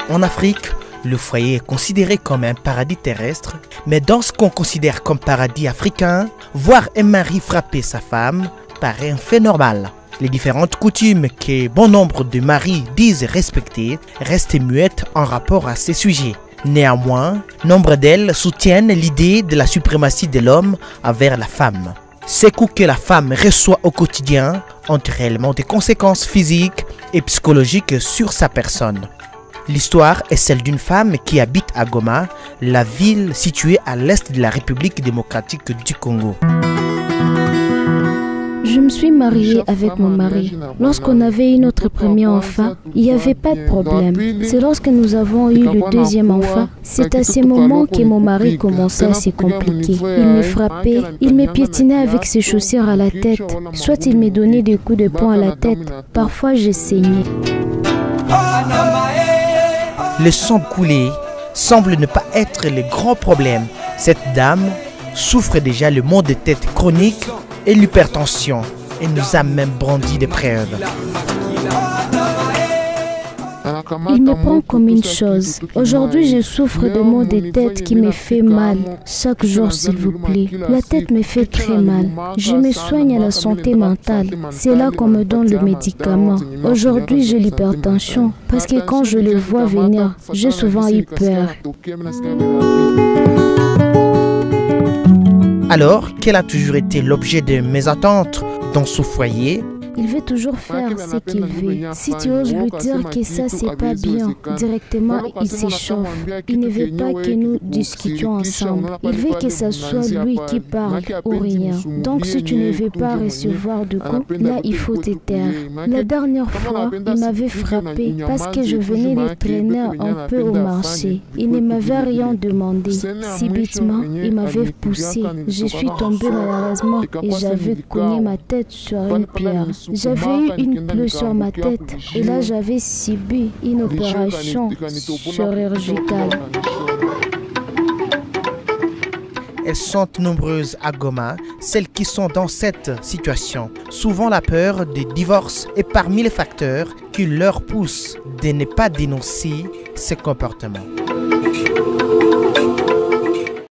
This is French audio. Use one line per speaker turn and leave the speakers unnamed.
En Afrique, le foyer est considéré comme un paradis terrestre, mais dans ce qu'on considère comme paradis africain, voir un mari frapper sa femme paraît un fait normal. Les différentes coutumes que bon nombre de maris disent respecter restent muettes en rapport à ces sujets. Néanmoins, nombre d'elles soutiennent l'idée de la suprématie de l'homme envers la femme. Ces coups que la femme reçoit au quotidien ont réellement des conséquences physiques et psychologiques sur sa personne. L'histoire est celle d'une femme qui habite à Goma, la ville située à l'est de la République démocratique du Congo.
Je me suis mariée avec mon mari. Lorsqu'on avait eu notre premier enfant, il n'y avait pas de problème. C'est lorsque nous avons eu le deuxième enfant, c'est à ces moments que mon mari commençait à se compliquer. Il me frappait, il me piétinait avec ses chaussures à la tête. Soit il me donnait des coups de poing à la tête, parfois je saignais.
Le sang coulé semble ne pas être le grand problème. Cette dame souffre déjà le mal de tête chronique et l'hypertension et nous a même brandi des preuves.
Il me prend comme une chose. Aujourd'hui, je souffre de maux de tête qui me fait mal. Chaque jour, s'il vous plaît. La tête me fait très mal. Je me soigne à la santé mentale. C'est là qu'on me donne le médicament. Aujourd'hui, j'ai l'hypertension parce que quand je le vois venir, j'ai souvent eu peur.
Alors, quel a toujours été l'objet de mes attentes dans ce foyer?
Il veut toujours faire ce qu'il veut. Si tu oses lui dire que ça c'est pas bien, directement il s'échauffe. Il ne veut pas que nous discutions ensemble. Il veut que ce soit lui qui parle ou rien. Donc si tu ne veux pas recevoir de coups, là il faut te taire. La dernière fois, il m'avait frappé parce que je venais le traîner un peu au marché. Il ne m'avait rien demandé. Subitement, il m'avait poussé. Je suis tombée malheureusement et j'avais cogné ma tête sur une pierre. J'avais eu une plaie sur ma tête et là j'avais subi une opération chirurgicale.
Elles sont nombreuses à Goma, celles qui sont dans cette situation. Souvent la peur du divorce est parmi les facteurs qui leur poussent de ne pas dénoncer ces comportements.